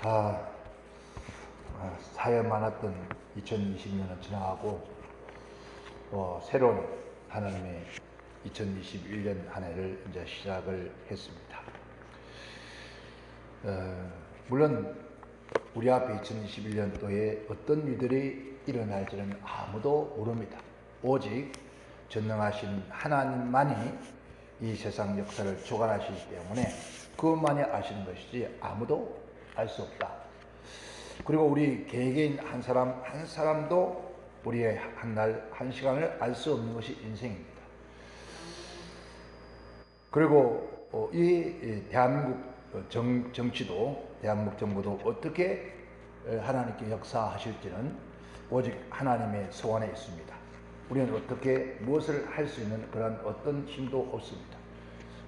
아, 사회 많았던 2020년은 지나가고 새로운 하나님의 2021년 한 해를 이제 시작을 했습니다. 물론 우리 앞에 2021년도에 어떤 일들이 일어날지는 아무도 모릅니다. 오직 전능하신 하나님만이 이 세상 역사를 주관하시기 때문에 그것만이 아시는 것이지 아무도 알 수 없다. 그리고 우리 개개인 한 사람 한 사람도 우리의 한 날 한 시간을 알 수 없는 것이 인생입니다. 그리고 이 대한민국 정치도, 대한민국 정부도 어떻게 하나님께 역사하실지는 오직 하나님의 손 안에 있습니다. 우리는 어떻게 무엇을 할 수 있는 그런 어떤 힘도 없습니다.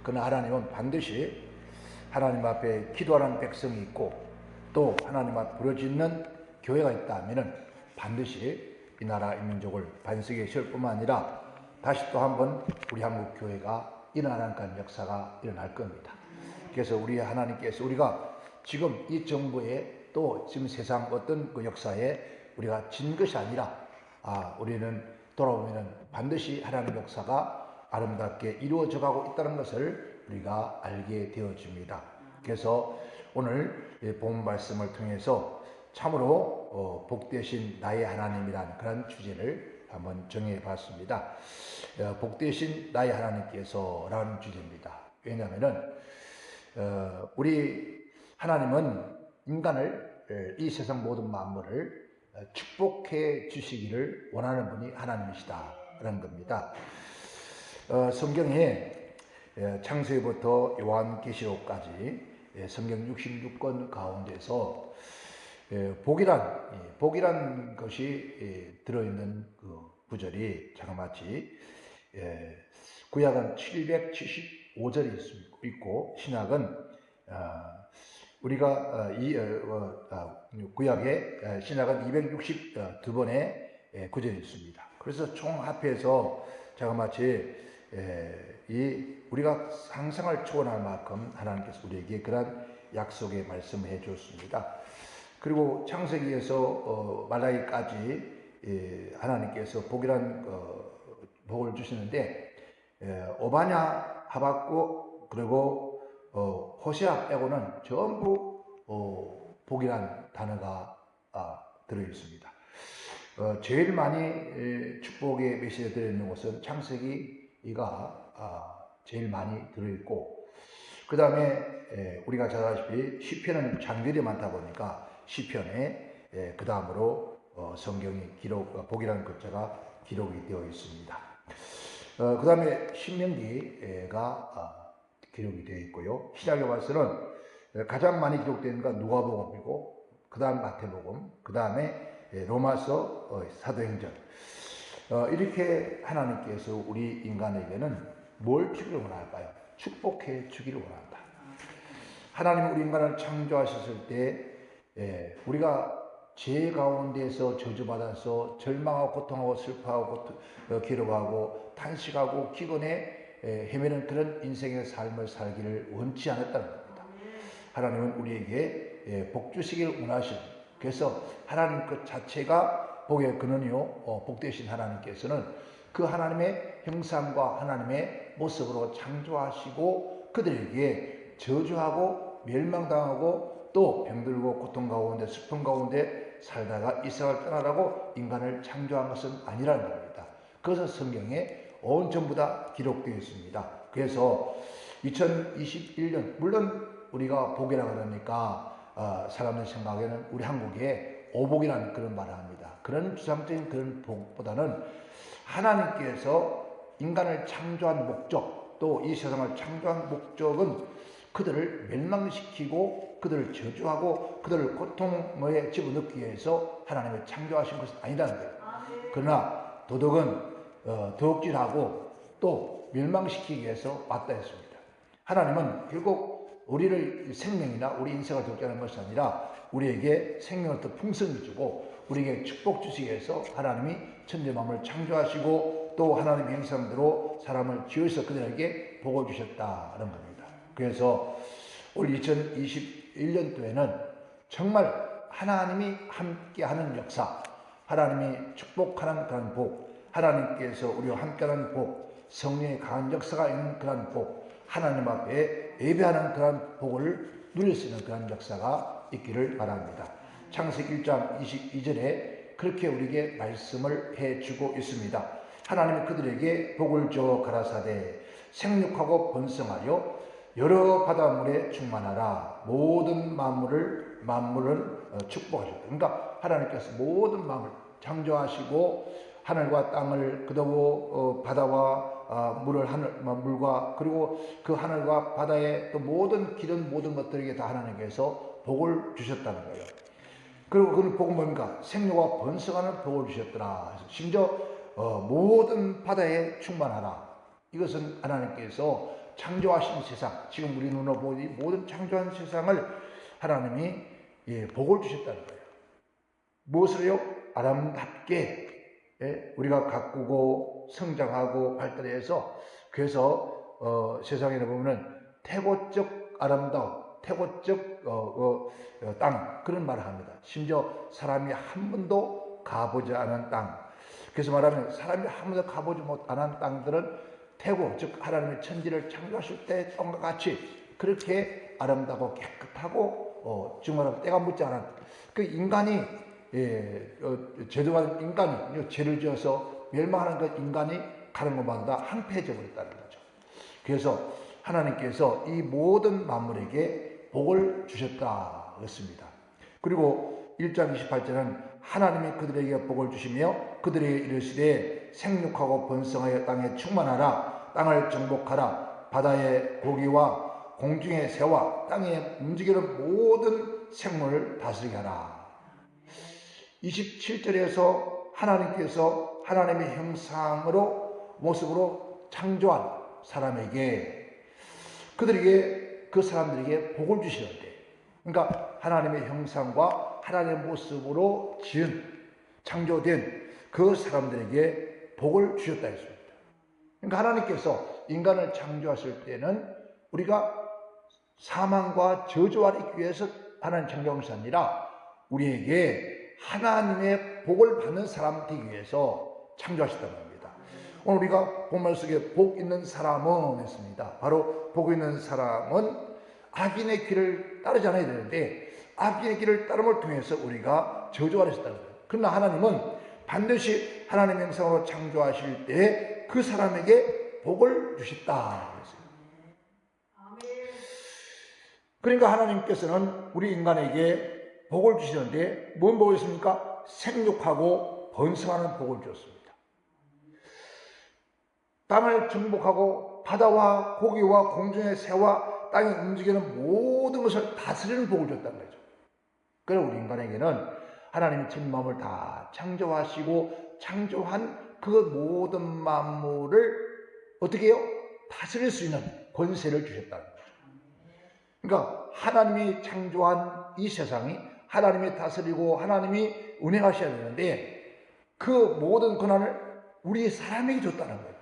그러나 하나님은 반드시 하나님 앞에 기도하는 백성이 있고 또 하나님 앞에 부르짖는 교회가 있다면 반드시 이 나라 이 민족을 반석에 세울 뿐만 아니라 다시 또 한번 우리 한국 교회가 일어나는 그런 역사가 일어날 겁니다. 그래서 우리 하나님께서 우리가 지금 이 정부에 또 지금 세상 어떤 그 역사에 우리가 진 것이 아니라 우리는 돌아보면 반드시 하나님의 역사가 아름답게 이루어져 가고 있다는 것을 우리가 알게 되어집니다. 그래서 오늘 본 말씀을 통해서 참으로 복되신 나의 하나님이라는 그런 주제를 한번 정해 봤습니다. 복되신 나의 하나님께서라는 주제입니다. 왜냐하면 우리 하나님은 인간을 이 세상 모든 만물을 축복해 주시기를 원하는 분이 하나님이시다라는 겁니다. 성경에 창세기부터 요한계시록까지 성경 66권 가운데서 복이란 것이 들어있는 그 구절이 자그마치 구약은 775절이 있고 신약은 우리가 구약에 신약은 262번의 구절이 있습니다. 그래서 총 합해서 자그마치 우리가 상상을 초월할 만큼 하나님께서 우리에게 그런 약속의 말씀을 해주었습니다. 그리고 창세기에서 말라기까지 하나님께서 복이란 복을 주시는데 오바냐, 하박국 그리고 호세아 빼고는 전부 복이란 단어가 들어있습니다. 제일 많이 축복의 메시지가 들어있는 것은 창세기가 제일 많이 들어있고 그 다음에 우리가 잘 아시다시피 시편은 장들이 많다 보니까 시편에 그 다음으로 성경이 복이라는 글자가 기록이 되어 있습니다. 그 다음에 신명기가 기록이 되어 있고요. 신약에 봐서는 가장 많이 기록되는 건 누가복음이고 그 다음 마태복음, 그 다음에 로마서, 사도행전. 이렇게 하나님께서 우리 인간에게는 뭘 주기를 원할까요? 축복해 주기를 원한다. 하나님은 우리 인간을 창조하셨을 때 우리가 죄 가운데서 저주받아서 절망하고 고통하고 슬퍼하고 괴로워하고 탄식하고 기근에 헤매는 그런 인생의 삶을 살기를 원치 않았다는 겁니다. 하나님은 우리에게 복 주시기를 원하시는, 그래서 하나님 그 자체가 복의 근원이요 복되신 하나님께서는 그 하나님의 형상과 하나님의 모습으로 창조하시고 그들에게 저주하고 멸망당하고 또 병들고 고통 가운데 슬픔 가운데 살다가 이 세상을 떠나라고 인간을 창조한 것은 아니라는 겁니다. 그것은 성경에 온 전부 다 기록되어 있습니다. 그래서 2021년 물론 우리가 복이라고 그러니까 사람들 생각에는 우리 한국에 오복이라는 그런 말을 합니다. 그런 주상적인 그런 복보다는 하나님께서 인간을 창조한 목적, 또 이 세상을 창조한 목적은 그들을 멸망시키고 그들을 저주하고 그들을 고통에 집어넣기 위해서 하나님을 창조하신 것은 아니라는 거예요. 그러나 도덕은 도둑질하고 또 멸망시키기 위해서 왔다 했습니다. 하나님은 결국 우리를 생명이나 우리 인생을 도둑질하는 것이 아니라 우리에게 생명을 더 풍성히 주고 우리에게 축복 주시기 위해서 하나님이 천지만물을 창조하시고 또 하나님의 형상대로 사람을 지어서 그들에게 복을 주셨다는 겁니다. 그래서 올 2021년도에는 정말 하나님이 함께하는 역사, 하나님이 축복하는 그런 복, 하나님께서 우리와 함께하는 복, 성령의 강한 역사가 있는 그런 복, 하나님 앞에 예배하는 그런 복을 누릴 수 있는 그런 역사가 있기를 바랍니다. 창세기 1장 22절에 그렇게 우리에게 말씀을 해주고 있습니다. 하나님이 그들에게 복을 주어 가라사대 생육하고 번성하여 여러 바닷물에 충만하라. 모든 만물은 축복하셨다. 그러니까 하나님께서 모든 만물 창조하시고 하늘과 땅을 그리고 바다와 물과 그리고 그 하늘과 바다의 또 모든 기른 모든 것들에게 다 하나님께서 복을 주셨다는 거예요. 그리고 그 복은 뭡니까? 생육과 번성하는 복을 주셨더라. 심지어 모든 바다에 충만하라. 이것은 하나님께서 창조하신 세상, 지금 우리 눈으로 보니 모든 창조한 세상을 하나님이 복을 주셨다는 거예요. 무엇을요? 아름답게 우리가 가꾸고 성장하고 발달해서, 그래서 세상에 보면은 태고적 아름다움, 태고적 땅, 그런 말을 합니다. 심지어 사람이 한 번도 가보지 않은 땅, 그래서 말하면 사람이 한 번도 가보지 못한 땅들은 태고, 즉 하나님의 천지를 창조하실 때 땅과 같이 그렇게 아름다고 깨끗하고 정말 때가 묻지 않은 그 인간이, 죄도받은 인간이 죄를 지어서 멸망하는 그 인간이 가는 것마다 항폐해져 버렸다는 거죠. 그래서 하나님께서 이 모든 만물에게 복을 주셨다 그랬습니다. 그리고 1장 28절은 하나님이 그들에게 복을 주시며 그들에게 이르시되 생육하고 번성하여 땅에 충만하라. 땅을 정복하라. 바다의 고기와 공중의 새와 땅에 움직이는 모든 생물을 다스리게 하라. 27절에서 하나님께서 하나님의 형상으로 모습으로 창조한 사람에게, 그들에게, 그 사람들에게 복을 주시는데, 그러니까 하나님의 형상과 하나님의 모습으로 지은, 창조된 그 사람들에게 복을 주셨다 했습니다. 그러니까 하나님께서 인간을 창조하실 때는 우리가 사망과 저주 아래 있기 위해서 하나님 창조한 것이 아니라 우리에게 하나님의 복을 받는 사람 되기 위해서 창조하셨다는 겁니다. 오늘 우리가 본문 속에 복 있는 사람은 했습니다. 바로 복 있는 사람은 악인의 길을 따르지 않아야 되는데 악인의 길을 따름을 통해서 우리가 저주 아래 있다는 거예요. 그러나 하나님은 반드시 하나님의 형상으로 창조하실 때 그 사람에게 복을 주셨다 그랬어요. 그러니까 하나님께서는 우리 인간에게 복을 주시는데 뭔 복을 줬습니까? 생육하고 번성하는 복을 주었습니다. 땅을 정복하고 바다와 고기와 공중의 새와 땅에 움직이는 모든 것을 다스리는 복을 줬다는 거죠. 그래서 우리 인간에게는 하나님이 전 마음을 다 창조하시고 창조한 그 모든 만물을 어떻게 해요? 다스릴 수 있는 권세를 주셨다는 거죠. 그러니까 하나님이 창조한 이 세상이 하나님이 다스리고 하나님이 운행하셔야 되는데 그 모든 권한을 우리 사람에게 줬다는 거예요.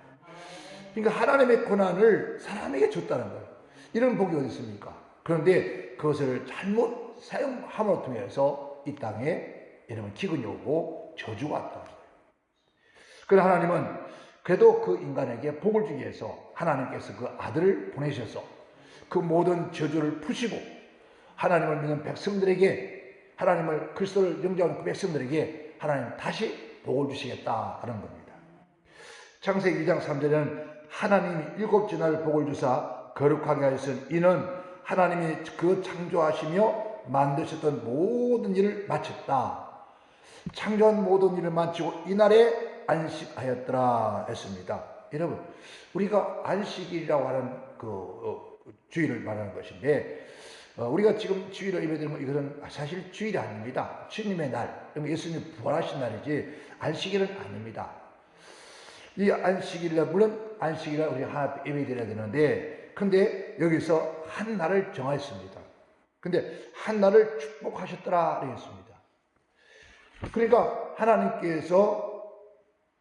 그러니까 하나님의 권한을 사람에게 줬다는 거예요. 이런 복이 어디 있습니까? 그런데 그것을 잘못 사용함으로 통해서 이 땅에 이러면 기근이 오고 저주가 왔다는 거예요. 그러나 하나님은 그래도 그 인간에게 복을 주기 위해서 하나님께서 그 아들을 보내셔서 그 모든 저주를 푸시고 하나님을 믿는 백성들에게, 하나님을 그리스도를 영접하는 그 백성들에게 하나님 다시 복을 주시겠다 하는 겁니다. 창세기 2장 3절에는 하나님이 7째 날 복을 주사 거룩하게 하셨은 이는 하나님이 그 창조하시며 만드셨던 모든 일을 마쳤다. 창조한 모든 일을 마치고 이날에 안식하였더라 했습니다. 여러분, 우리가 안식일이라고 하는 주일을 말하는 것인데 우리가 지금 주일을 예배드리면 이것은 사실 주일이 아닙니다. 주님의 날, 예수님이 부활하신 날이지 안식일은 아닙니다. 이 안식일날, 물론 안식일날 우리 하나 예배드려야 되는데 근데 여기서 한 날을 정하였습니다. 근데 한 날을 축복하셨더라 그랬습니다. 그러니까 하나님께서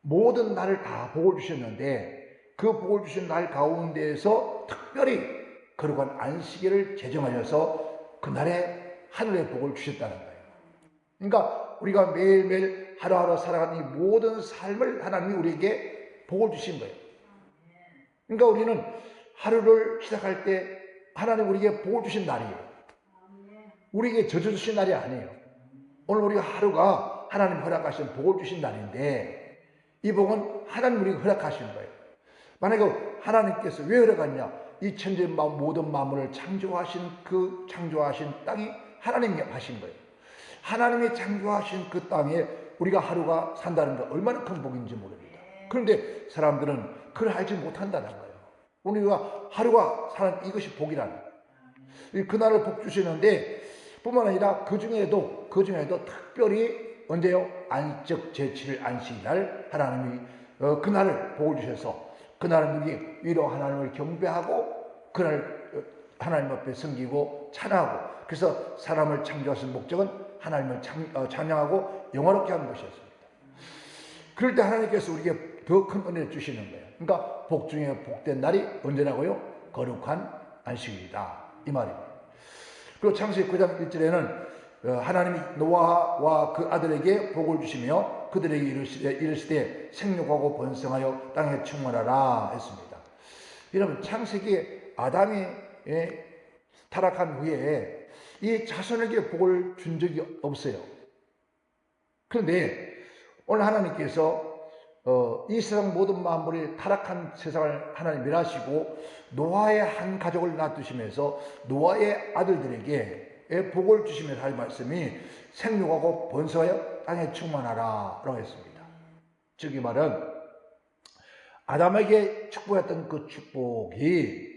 모든 날을 다 복을 주셨는데 그 복을 주신 날 가운데에서 특별히 거룩한 안식일을 제정하셔서 그날에 하늘의 복을 주셨다는 거예요. 그러니까 우리가 매일매일 하루하루 살아가는 이 모든 삶을 하나님이 우리에게 복을 주신 거예요. 그러니까 우리는 하루를 시작할 때 하나님 우리에게 복을 주신 날이에요. 우리에게 저주 주신 날이 아니에요. 오늘 우리가 하루가 하나님 허락하신 복을 주신 날인데 이 복은 하나님 우리에게 허락하신 거예요. 만약에 하나님께서 왜 허락하냐? 이 천지 모든 만물을 창조하신 땅이 하나님이 하신 거예요. 하나님이 창조하신 그 땅에 우리가 하루가 산다는 거 얼마나 큰 복인지 모릅니다. 그런데 사람들은 그걸 알지 못한다는 거예요. 우리가 하루가 사는 이것이 복이라는 거예요. 그날을 복 주시는데 뿐만 아니라 그 중에도 특별히 언제요? 안식 제7일 안식일 하나님이 그날을 복을 주셔서 그날은 우리 위로 하나님을 경배하고 그날 하나님 앞에 섬기고 찬양하고 그래서 사람을 창조하신 목적은 하나님을 찬양하고 영화롭게 하는 것이었습니다. 그럴 때 하나님께서 우리에게 더 큰 은혜를 주시는 거예요. 그러니까 복 중에 복된 날이 언제라고요? 거룩한 안식일이다 이 말입니다. 그리고 창세기 9장 1절에는 하나님이 노아와 그 아들에게 복을 주시며 그들에게 이르시되 생육하고 번성하여 땅에 충만하라 했습니다. 여러분 창세기에 아담이 타락한 후에 이 자손에게 복을 준 적이 없어요. 그런데 오늘 하나님께서 이 세상 모든 만물이 타락한 세상을 하나님 멸하시고 노아의 한 가족을 놔두시면서 노아의 아들들에게 복을 주시면서 할 말씀이 생육하고 번성하여 땅에 충만하라 라고 했습니다. 즉 이 말은 아담에게 축복했던 그 축복이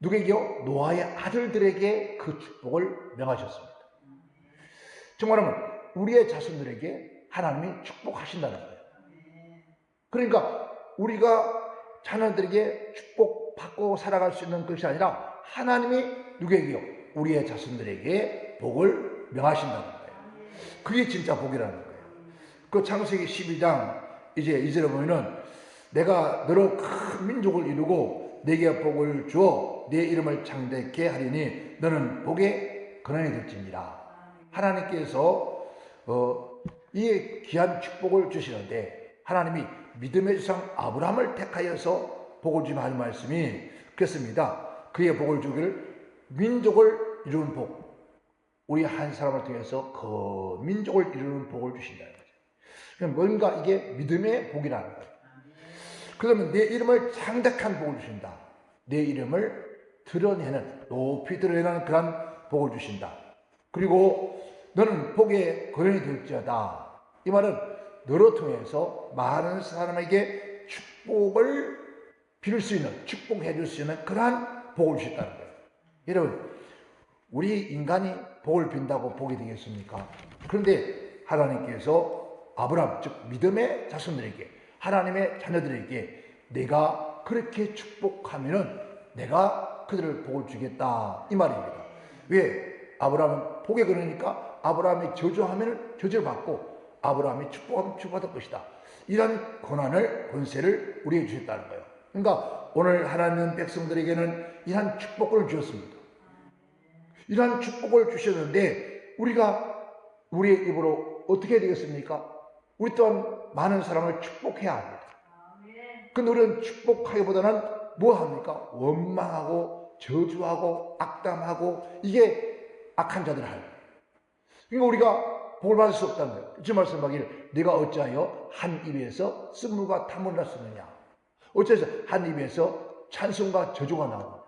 누구에게요? 노아의 아들들에게 그 축복을 명하셨습니다. 정말하면 우리의 자손들에게 하나님이 축복하신다는 거예요. 그러니까 우리가 자녀들에게 축복받고 살아갈 수 있는 것이 아니라 하나님이 누구에게요? 우리의 자손들에게 복을 명하신다는 거예요. 그게 진짜 복이라는 거예요. 그 창세기 12장 이제 2절에 보면은 내가 너로 큰 민족을 이루고 내게 복을 주어 내 이름을 창대케 하리니 너는 복의 근원이 될지니라. 하나님께서 이 귀한 축복을 주시는데 하나님이 믿음의 조상 아브라함을 택하여서 복을 주며 하는 말씀이 그렇습니다. 그의 복을 주기를 민족을 이루는 복. 우리 한 사람을 통해서 그 민족을 이루는 복을 주신다는 거죠. 뭔가 이게 믿음의 복이라는 거예요. 그러면 내 이름을 창대한 복을 주신다. 내 이름을 드러내는, 높이 드러내는 그런 복을 주신다. 그리고 너는 복의 근원이 될지어다. 이 말은 너로 통해서 많은 사람에게 축복을 빌 수 있는, 축복해 줄 수 있는 그러한 복을 주셨다는 거예요. 여러분, 우리 인간이 복을 빈다고 복이 되겠습니까? 그런데 하나님께서 아브라함, 즉 믿음의 자손들에게, 하나님의 자녀들에게 내가 그렇게 축복하면은 내가 그들을 복을 주겠다 이 말입니다. 왜? 아브라함은 복의 근원이니까 아브라함이 저주하면 저주를 받고 아브라함이 축복하면 축복받을 것이다. 이런 권세를 우리에게 주셨다는 거예요. 그러니까 오늘 하나님 백성들에게는 이러한 축복을 주셨습니다. 이러한 축복을 주셨는데 우리가 우리의 입으로 어떻게 해야 되겠습니까? 우리 또한 많은 사람을 축복해야 합니다. 근데 우리는 축복하기보다는 뭐 합니까? 원망하고 저주하고 악담하고 이게 악한 자들 할. 그러니까 우리가 복을 받을 수 없다는 거예요. 주 말씀하기를 네가 어찌하여 한 입에서 쓴물과 탐을 쓰느냐. 어째서 한 입에서 찬송과 저주가 나오느냐.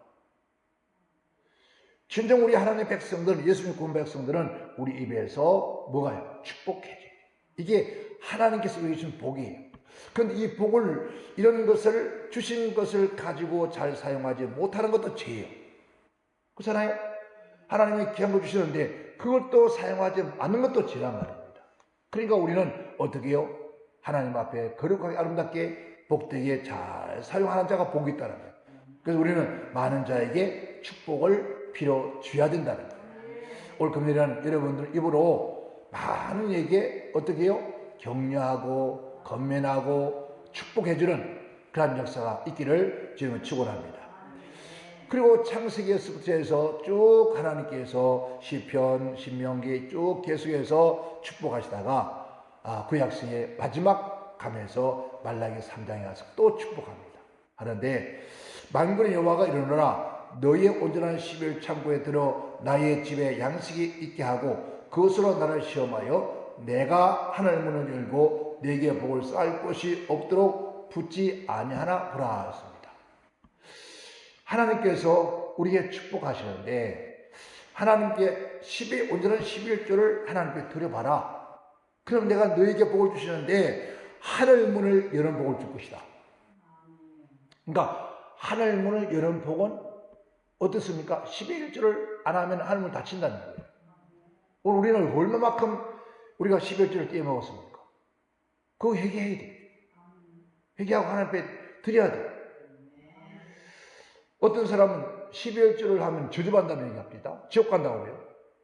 진정 우리 하나님의 백성들은, 예수님 구원 백성들은 우리 입에서 뭐가요? 축복해줘. 이게 하나님께서 우리에게 주신 복이에요. 그런데 이 복을, 이런 것을 주신 것을 가지고 잘 사용하지 못하는 것도 죄예요. 그렇잖아요? 하나님이 귀한 걸 주시는데 그것도 사용하지 않는 것도 죄란 말입니다. 그러니까 우리는 어떻게 해요? 하나님 앞에 거룩하게 아름답게 복되게 잘 사용하는 자가 복이 있다는 거예요. 그래서 우리는 많은 자에게 축복을 빌어줘야 된다는 거예요. 오늘 금요일에는 여러분들 입으로 많은 이에게 어떻게 해요? 격려하고 건면하고 축복해주는 그런 역사가 있기를 주님은 축원합니다. 그리고 창세기에서부터 해서 쭉 하나님께서 시편, 신명기 쭉 계속해서 축복하시다가 구약성의 마지막 감에서 말라기 3장에 가서 또 축복합니다. 하는데 만군의 여호와가 이르노라 너희의 온전한 12일 창고에 들어 나의 집에 양식이 있게 하고 그것으로 나를 시험하여 내가 하늘 문을 열고 네게 복을 쌓을 곳이 없도록 붙지 아니하나 보라 했습니다. 하나님께서 우리에게 축복하시는데 하나님께 온전한 11조를 하나님께 드려봐라. 그럼 내가 너에게 복을 주시는데 하늘 문을 여는 복을 줄 것이다. 그러니까 하늘 문을 여는 복은 어떻습니까? 11조를 안 하면 하늘 문을 닫힌다는 거예요. 오늘 우리는 얼마만큼 우리가 11조를 떼먹었습니까? 그거 회개해야 돼. 회개하고 하나님 앞에 드려야 돼. 어떤 사람은 11조를 하면 저주받는다는 얘기합니다. 지옥 간다고 해요.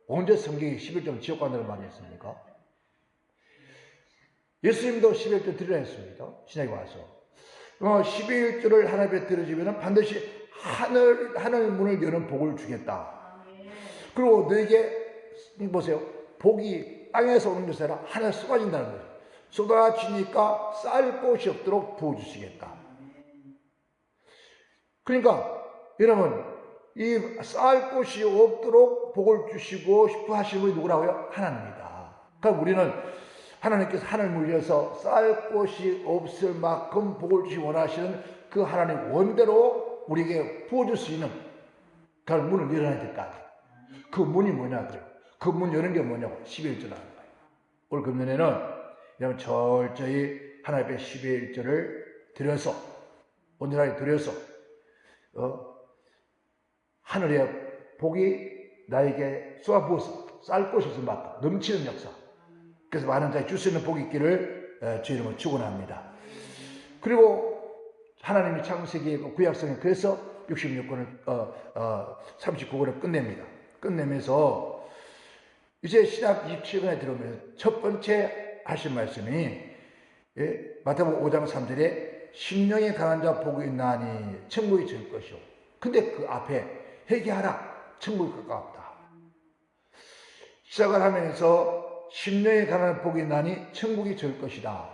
언제 성경에 11조는 지옥 간다는 말이 있습니까? 예수님도 11조 드리라 했습니다. 신약에 와서. 11조를 하나님 앞에 드려주면 반드시 하늘 문을 여는 복을 주겠다. 그리고 너에게 보세요. 복이 땅에서 오는 것이 아니라 하늘 쏟아진다는 거예요. 쏟아지니까 쌓을 곳이 없도록 부어주시겠다. 그러니까 여러분 이 쌓을 곳이 없도록 복을 주시고 싶어 하시는 분이 누구라고요? 하나님입니다. 그러니까 우리는 하나님께서 하늘 물려서 쌓을 곳이 없을 만큼 복을 주시 원하시는 그 하나님 원대로 우리에게 부어줄 수 있는 그 문을 열어야 될 거 아니에요. 그 문이 뭐냐 그래요. 그 문 여는 게 뭐냐고 11조라는 거예요. 오늘 금년에는 여러분 철저히 하나님 앞에 11조를 드려서 온전하게 드려서 하늘의 복이 나에게 쏟아부어서 쌓을 곳이 없을 만큼 넘치는 역사. 그래서 많은 자에 줄 수 있는 복이 있기를 주의 이름으로 축원합니다. 그리고 하나님이 창세기의 구약성에 그래서 66권을 39권을 끝냅니다. 끝내면서 이제 신약 27권에 들어오면서 첫 번째 하신 말씀이 마태복음 5장 3절에 심령이 강한 자 복이 있나니 천국이 질 것이요. 근데 그 앞에 회개하라 천국이 가까웠다. 시작을 하면서 심령이 강한 복이 있나니 천국이 질 것이다.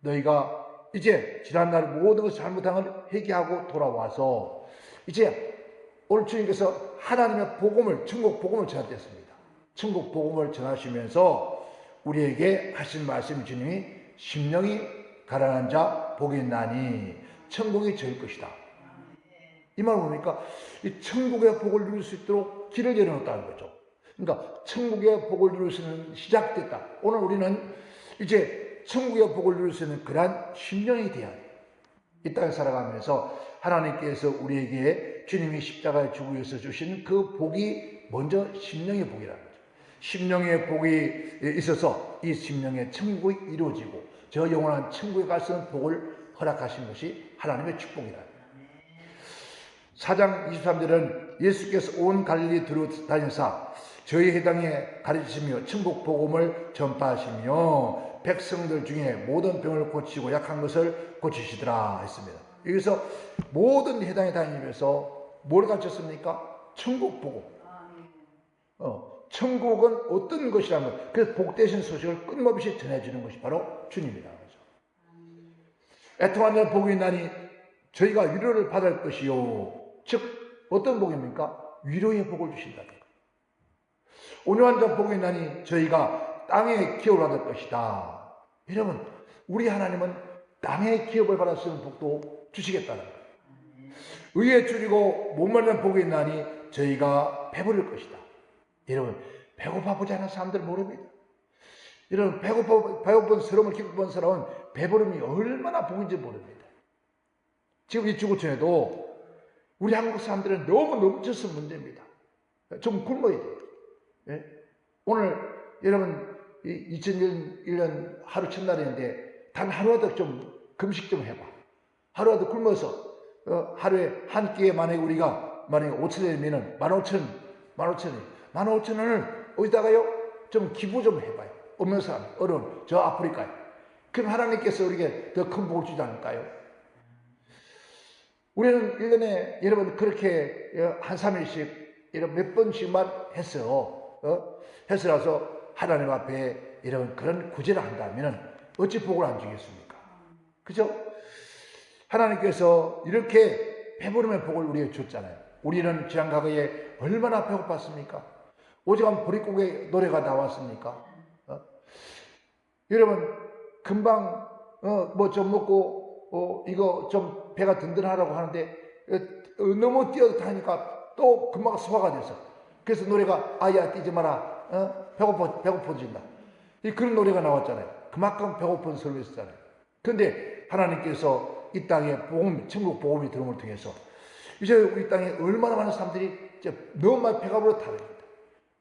너희가 이제 지난날 모든 것을 잘못한 걸 회개하고 돌아와서 이제 오늘 주님께서 하나님의 복음을 천국 복음을 전하셨습니다. 천국 복음을 전하시면서 우리에게 하신 말씀 주님이 심령이 가난한 자 복이 있나니 천국이 질 것이다. 이 말 보니까 이 천국의 복을 누릴 수 있도록 길을 열어놓았다는 거죠. 그러니까 천국의 복을 누릴 수 있는 시작됐다. 오늘 우리는 이제 천국의 복을 누릴 수 있는 그러한 심령이 되어야 돼. 이 땅에 살아가면서 하나님께서 우리에게 주님이 십자가에 죽기 위해서 주신 그 복이 먼저 심령의 복이라는 거죠. 심령의 복이 있어서 이 심령의 천국이 이루어지고 저 영원한 천국에 갈 수 있는 복을 허락하신 것이 하나님의 축복이다. 4장 23절은 예수께서 온 갈릴리 두루 다니사 저희 회당에 가르치시며 천국 복음을 전파하시며 백성들 중에 모든 병을 고치고 약한 것을 고치시더라 했습니다. 여기서 모든 회당에 다니면서 뭘 가르쳤습니까? 천국 복음. 천국은 어떤 것이라는 것. 그래서 복되신 소식을 끊임없이 전해주는 것이 바로 주님이라는 거죠. 애통한 자는 복이 있나니 저희가 위로를 받을 것이요. 즉 어떤 복입니까? 위로의 복을 주신다는 거예요. 온유한 자 복이 있나니 저희가 땅의 기업을 받을 것이다. 여러분 우리 하나님은 땅의 기업을 받을 수 있는 복도 주시겠다는 거예요. 의에 줄이고 목마른 복이 있나니 저희가 배부를 것이다. 여러분 배고파 보지 않은 사람들 모릅니다. 여러분 배고픈 사람을 기쁜 사람은 배부름이 얼마나 복인지 모릅니다. 지금 이 지구촌에도 우리 한국 사람들은 너무 넘쳐서 문제입니다. 좀 굶어야 돼요. 예? 오늘 여러분 2001년 하루 첫날인데 단 하루라도 좀 금식 좀 해봐. 하루라도 굶어서 하루에 한 끼에 만약에 우리가 만약에 5,000원이면 15,000원을 어디다가요? 좀 기부 좀 해봐요. 없는 사람, 어려운 저 아프리카에. 그럼 하나님께서 우리에게 더 큰 복을 주지 않을까요? 우리는 1년에 여러분 그렇게 한 3일씩 이런 몇 번씩만 했어요. 해서 나서 하나님 앞에 여러분 그런 구제를 한다면 어찌 복을 안 주겠습니까? 그죠? 하나님께서 이렇게 배부름의 복을 우리에게 줬잖아요. 우리는 지난 과거에 얼마나 배고팠습니까? 오직한 보릿고개 노래가 나왔습니까? 여러분 금방 뭐 좀 먹고 이거 좀 배가 든든하라고 하는데 너무 뛰어다니까 또 금방 소화가 돼서 그래서 노래가 아야 뛰지 마라 배고파진다 그런 노래가 나왔잖아요. 그만큼 배고픈 설교였잖아요. 그런데 하나님께서 이 땅에 복음, 천국 복음이 들어옴을 통해서 이제 우리 땅에 얼마나 많은 사람들이 이제 너무 많이 배가 불러 타버립니다.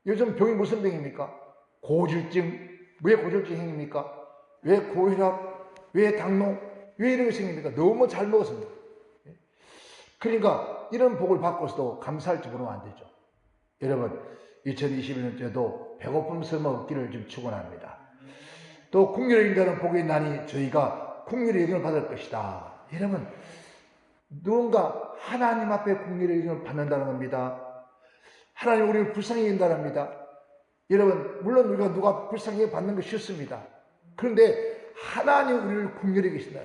요즘 병이 무슨 병입니까? 고지혈증. 왜 고지혈증입니까? 왜 고혈압? 왜 당뇨? 왜 이런 게 생깁니까? 너무 잘 먹었습니다. 그러니까 이런 복을 받고서도 감사할지 모르면 안 되죠. 여러분 2021년도에도 배고픔 설마 없기를 좀 축원합니다. 또 국률의 인간은 복이 있나니 저희가 국률의 인을 받을 것이다. 여러분 누군가 하나님 앞에 국률의 인을 받는다는 겁니다. 하나님 우리를 불쌍히 여긴다는 겁니다. 여러분 물론 우리가 누가 불쌍히 받는 것이 싫습니다. 그런데 하나님 우리를 국률에 계신다.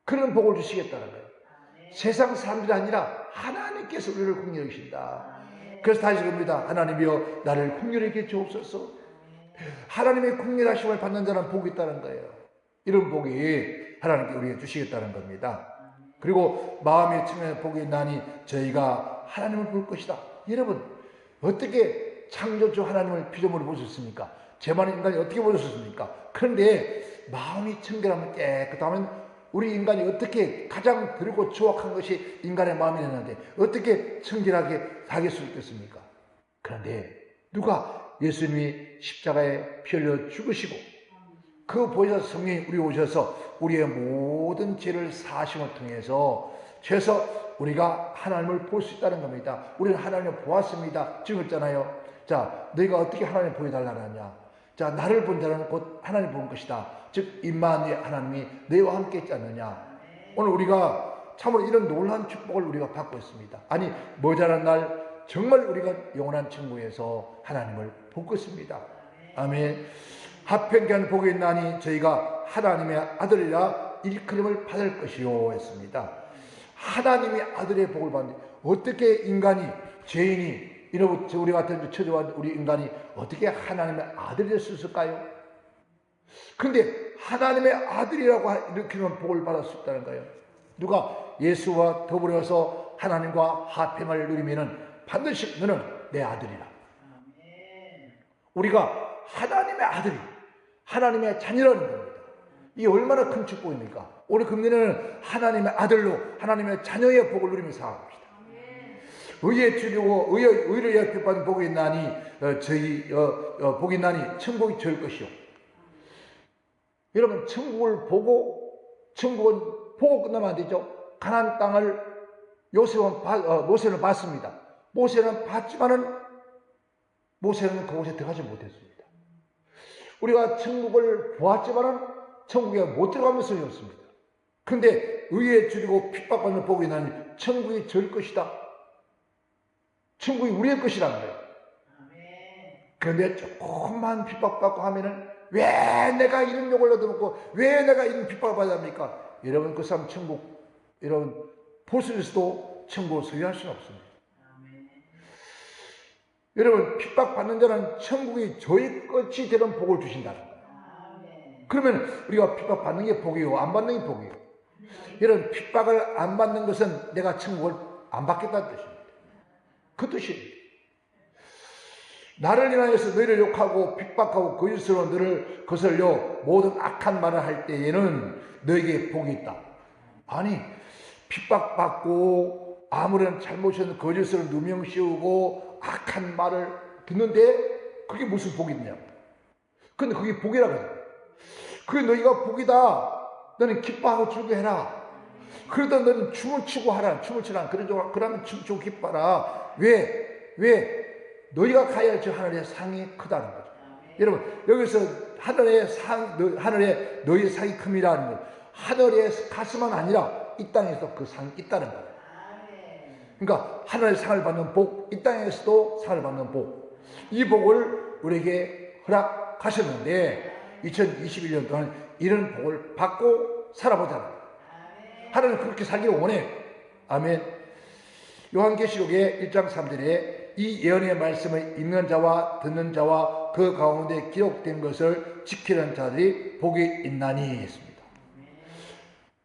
그런 복을 주시겠다는 거예요. 세상 사람들이 아니라 하나님께서 우리를 국률에 계신다. 그래서 다시 그럽니다. 하나님이여 나를 국률에 계게 주옵소서. 하나님의 국률하심을 받는 자는 복이 있다는 거예요. 이런 복이 하나님께 우리에게 주시겠다는 겁니다. 그리고 마음의 측면에 복이 있나니 저희가 하나님을 볼 것이다. 여러분 어떻게 창조주 하나님을 피조물을 보셨습니까? 죄많은 인간이 어떻게 보셨습니까? 그런데 마음이 청결하면 깨끗하면 우리 인간이 어떻게 가장 드럽고 추악한 것이 인간의 마음이었는데 어떻게 청결하게 살게 수 있겠습니까? 그런데 누가 예수님이 십자가에 피 흘려 죽으시고 그 보혜사 성령이 우리 오셔서 우리의 모든 죄를 사하심을 통해서 죄에서 우리가 하나님을 볼 수 있다는 겁니다. 우리는 하나님을 보았습니다. 죽었잖아요. 자, 너희가 어떻게 하나님을 보여달라느냐? 자, 나를 본 자는 곧 하나님을 본 것이다. 즉 임마누엘 하나님이 너희와 함께 있지 않느냐? 오늘 우리가 참으로 이런 놀라운 축복을 우리가 받고 있습니다. 아니 머지않은 날 정말 우리가 영원한 천국에서 하나님을 볼 것입니다. 아멘. 합평한 복이 있나니 저희가 하나님의 아들이라 일컬음을 받을 것이요 했습니다. 하나님의 아들의 복을 받는데 어떻게 인간이 죄인이 이런 우리 같은 처지와 우리 인간이 어떻게 하나님의 아들이 될 수 있을까요? 그런데 하나님의 아들이라고 일으키는 복을 받을 수 있다는 거예요. 누가 예수와 더불어서 하나님과 화평을 누리면은 반드시 너는 내 아들이라. 우리가 하나님의 아들이 하나님의 자녀라는 겁니다. 이 얼마나 큰 축복입니까? 오늘 금년에는 하나님의 아들로 하나님의 자녀의 복을 누리며 살아갑시다. 의에 주려고 의를 위하여 받은 복이 있나니 저희 복이 있나니 천국이 저일 것이요. 여러분 천국을 보고 천국은 보고 끝나면 안 되죠. 가나안 땅을 모세는 봤습니다. 모세는 봤지만은 모세는 그곳에 들어가지 못했습니다. 우리가 천국을 보았지만은 천국에 못 들어가면 소용이 없습니다. 그런데 의에 주리고 핍박받는 복이 있나니 천국이 저일 것이다. 천국이 우리의 것이라는 거예요. 그런데 조금만 핍박받고 하면은 왜 내가 이런 욕을 얻어먹고 왜 내가 이런 핍박을 받아야 합니까? 여러분 그 사람 천국 여러분 볼 수 있어도 천국을 소유할 수는 없습니다. 여러분 핍박받는 자는 천국이 저희 것이 되는 복을 주신다는 거예요. 그러면 우리가 핍박받는 게 복이요 안 받는 게 복이요. 여러분 핍박을 안 받는 것은 내가 천국을 안 받겠다는 뜻입니다. 그 뜻입니다. 나를 인하여서 너희를 욕하고 핍박하고 거짓으로 너를 거슬려 모든 악한 말을 할 때에는 너에게 복이 있다. 아니 핍박받고 아무런 잘못이든 거짓으로 누명 씌우고 악한 말을 듣는데 그게 무슨 복이 있냐고. 근데 그게 복이라고 해요. 그게 너희가 복이다. 너는 기뻐하고 즐거워해라. 그러다 너는 춤을 추고 하라. 춤을 추라. 그러면 춤추고 기뻐하라. 왜? 너희가 가야 할 저 하늘의 상이 크다는 거죠. 여러분 여기서 하늘의 너희의 상이 큽니다는 거. 하늘의 가슴은 아니라 우리가 이 땅에서도 그 상이 있다는 거예요. 그러니까 하늘의 상을 받는 복, 이 땅에서도 상을 받는 복, 이 복을 우리에게 허락하셨는데 2021년 동안 이런 복을 받고 살아보자는 하나님 그렇게 살기를 원해. 아멘. 요한계시록의 1장 3절에 이 예언의 말씀을 읽는 자와 듣는 자와 그 가운데 기록된 것을 지키는 자들이 복이 있나니 했습니다.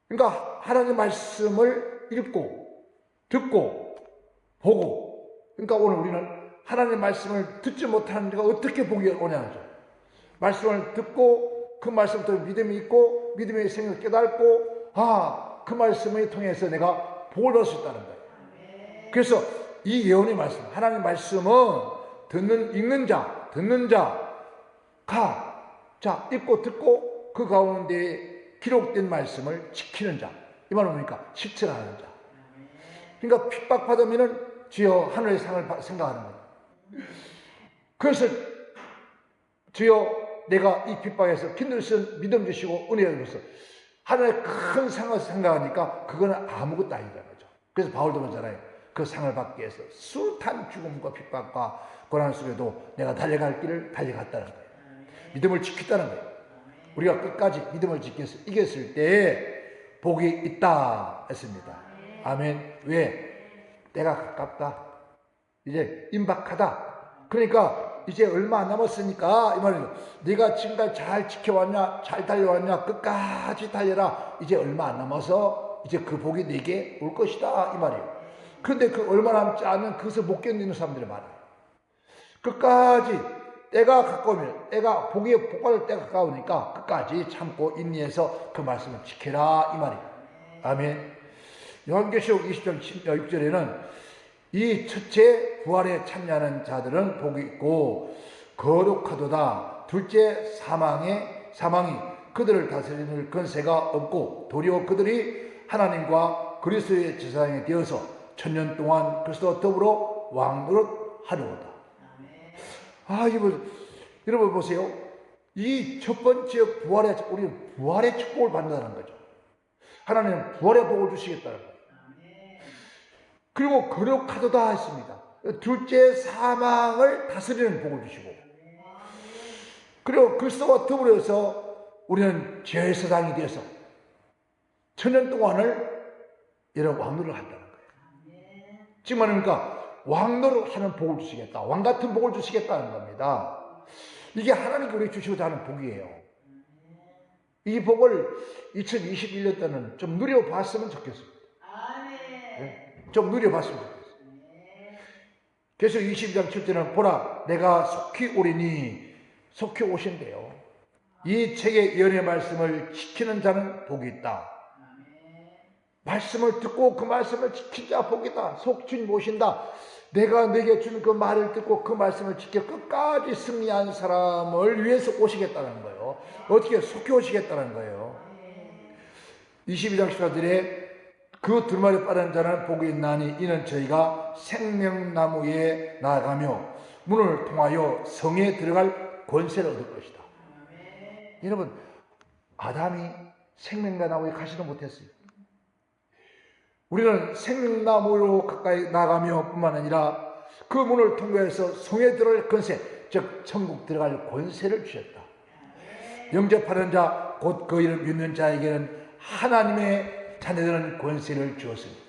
그러니까 하나님의 말씀을 읽고 듣고 보고, 그러니까 오늘 우리는 하나님의 말씀을 듣지 못하는 자가 어떻게 복이 오냐죠. 말씀을 듣고 그 말씀부터 믿음이 있고 믿음의 생각을 깨닫고 그 말씀을 통해서 내가 복을 받을 수 있다는 거예요. 그래서 이 예언의 말씀, 하나님의 말씀은 읽는 자, 듣는 자, 읽고 듣고 그 가운데 기록된 말씀을 지키는 자. 이 말은 뭡니까? 실천하는 자. 그러니까 핍박받으면은 주여 하늘의 상을 생각하는 거예요. 그래서 주여 내가 이 핍박에서 kindl신 믿음 주시고 은혜 주셔서 하늘의 큰 상을 생각하니까 그거는 아무것도 아니라는 거죠. 그래서 바울도 그러잖아요. 그 상을 받기 위해서 숱한 죽음과 핍박과 고난 속에도 내가 달려갈 길을 달려갔다는 거예요. 믿음을 지켰다는 거예요. 우리가 끝까지 믿음을 지켜서 이겼을 때 복이 있다 했습니다. 아멘. 왜? 때가 가깝다. 이제 임박하다. 그러니까 이제 얼마 안 남았으니까 이 말이에요. 네가 지금까지 잘 지켜왔냐, 잘 달려왔냐, 끝까지 달려라. 이제 얼마 안 남아서 이제 그 복이 내게 올 것이다 이 말이에요. 그런데 그 얼마 남지 않은 그것을 못 견디는 사람들이 많아요. 끝까지 때가 가까우면 때가 복받을 때가 가까우니까 끝까지 참고 인내해서 그 말씀을 지켜라 이 말이에요. 아멘. 요한계시록 20장 6절에는 이 첫째 부활에 참여하는 자들은 복이 있고 거룩하도다. 둘째 사망이 그들을 다스리는 권세가 없고 도리어 그들이 하나님과 그리스도의 제사장이 되어서 천년 동안 그리스도와 더불어 왕노릇하려다. 여러분 보세요. 이 첫 번째 우리는 부활의 축복을 받는다는 거죠. 하나님은 부활의 복을 주시겠다는 거예요. 그리고 거룩하도다 했습니다. 둘째 사망을 다스리는 복을 주시고, 그리고 그리스도와 더불어서 우리는 제사장이 되어서 천년 동안을 여러분 왕노를 한다는 거예요. 지금 말하니까 왕노를 하는 복을 주시겠다, 왕 같은 복을 주시겠다는 겁니다. 이게 하나님께 우리 주시고자 하는 복이에요. 이 복을 2021년 때는 좀 누려봤으면 좋겠습니다. 네? 좀 누려봤으면 좋겠어요. 그래서 22장 7절은 보라 내가 속히 오리니, 속히 오신대요. 이 책의 예언의 말씀을 지키는 자는 복이 있다. 말씀을 듣고 그 말씀을 지킨 자 복이다. 속 주님 오신다. 내가 내게 준 그 말을 듣고 그 말씀을 지켜 끝까지 승리한 사람을 위해서 오시겠다는 거예요. 어떻게 속히 오시겠다는 거예요. 22장 14절에 그 두루마리 빠른 자는 복이 있나니 이는 저희가 생명나무에 나아가며 문을 통하여 성에 들어갈 권세를 얻을 것이다. 여러분, 아담이 생명나무에 가지도 못했어요. 우리는 생명나무로 가까이 나가며 뿐만 아니라 그 문을 통과해서 성에 들어갈 권세, 즉 천국 들어갈 권세를 주셨다. 영접하는 자, 곧 그 이를 믿는 자에게는 하나님의 자녀들은 권세를 주었습니다.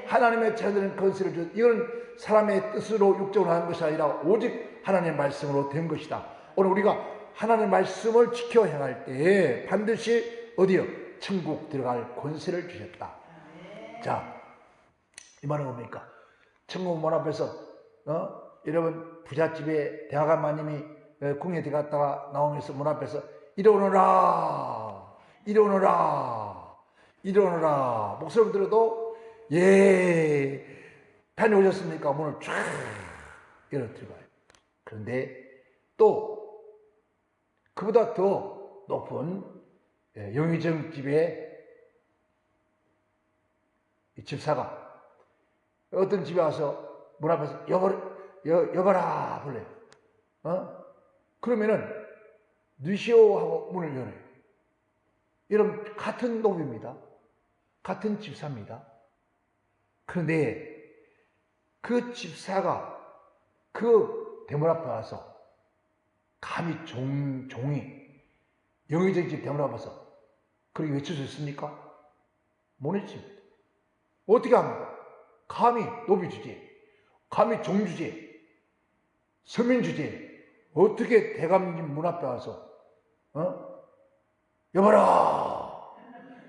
하나님의 자녀들은 권세를 주었습니다. 이건 사람의 뜻으로 육적으로 하는 것이 아니라 오직 하나님의 말씀으로 된 것이다. 오늘 우리가 하나님의 말씀을 지켜 행할 때에 반드시 어디요? 천국 들어갈 권세를 주셨다. 자, 이 말은 뭡니까? 천국 문 앞에서 여러분 부잣집에 대학원마님이 궁에 들어갔다가 나오면서 문 앞에서 일어나라 목소리 들어도 예 다녀오셨습니까? 문을 쫙 열어 들어가요. 그런데 또 그보다 더 높은 영의정 집에 이 집사가 어떤 집에 와서 문 앞에서 여봐라 불러요. 그러면은 누시오 하고 문을 열어요. 이런 같은 놈입니다. 같은 집사입니다. 그런데 그 집사가 그 대문 앞에 와서 감히 종이 영의정 집 대문 앞에 와서 그렇게 외칠 수 있습니까? 못 외칩니다. 어떻게 합니까? 감히 노비 주제, 감히 종 주제, 서민 주제, 어떻게 대감님 문 앞에 와서 여봐라,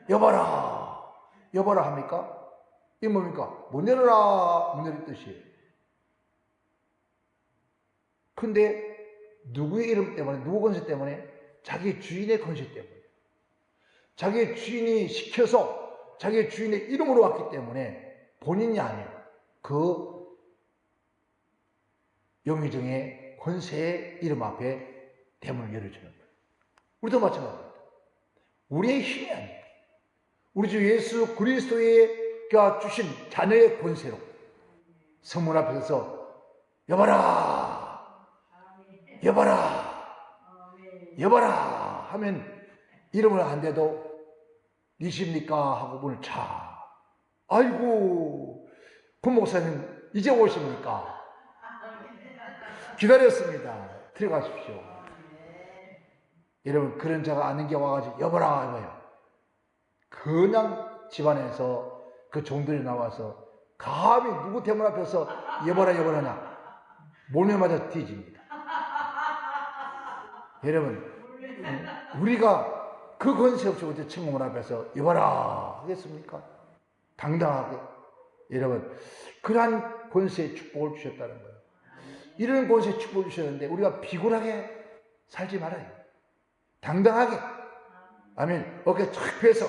여봐라, 여봐라 합니까? 이게 뭡니까? 문 열어라, 문 열의 뜻이에요. 근데 누구의 이름 때문에, 누구 권세 때문에? 자기 주인의 권세 때문에. 자기 주인이 시켜서 자기 주인의 이름으로 왔기 때문에 본인이 아니에요. 그 영의정의 권세의 이름 앞에 대문을 열어주는 거예요. 우리도 마찬가지입니다. 우리의 힘이 아니에요. 우리 주 예수 그리스도가 주신 자녀의 권세로 성문 앞에 서서 여봐라, 여봐라, 여봐라 하면 이름을 안 대도 니십니까 하고 문을 차. 아이고 부목사님 이제 오십니까? 기다렸습니다. 들어가십시오. 여러분 그런 자가 아는 게 와가지고 여봐라 이거예요. 그냥 집안에서 그 종들이 나와서 감히 누구 대문 앞에서 여봐라 여봐라냐 몰매 맞아 뒤집니다. 여러분 우리가 그 권세 없이 어째 천국문 앞에서 여봐라 하겠습니까? 당당하게. 여러분 그러한 권세의 축복을 주셨다는 거예요. 이런 권세의 축복을 주셨는데 우리가 비굴하게 살지 말아요. 당당하게. 아멘. 어깨 쫙 펴서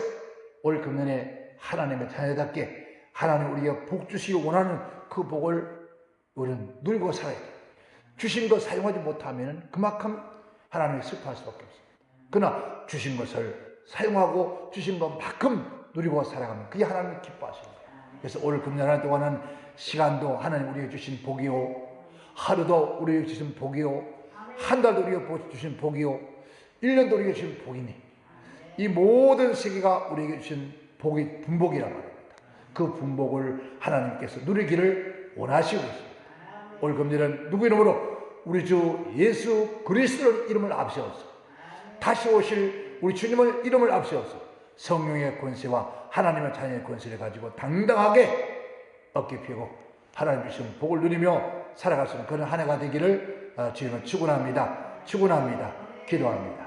올 금년에 하나님의 자녀답게 하나님 우리가 복 주시기 원하는 그 복을 우리는 누리고 살아야 돼요. 주신 것 사용하지 못하면 그만큼 하나님이 슬퍼할 수밖에 없습니다. 그러나 주신 것을 사용하고 주신 것만큼 누리고 살아가면 그게 하나님이 기뻐하시는 거예요. 그래서 올 금년 한 동안은 시간도 하나님 우리에게 주신 복이요, 하루도 우리에게 주신 복이요, 한 달도 우리에게 주신 복이요, 1년도 우리에게 주신 복이니 이 모든 세계가 우리에게 주신 복이 분복이란 말입니다. 그 분복을 하나님께서 누리기를 원하시고 있습니다. 올 금년은 누구 이름으로? 우리 주 예수 그리스도의 이름을 앞세워서 다시 오실 우리 주님의 이름을 앞세워서 성령의 권세와 하나님의 자녀의 권세를 가지고 당당하게 어깨 펴고 하나님 주신 복을 누리며 살아갈 수 있는 그런 한 해가 되기를 주님은 축원합니다. 축원합니다. 기도합니다.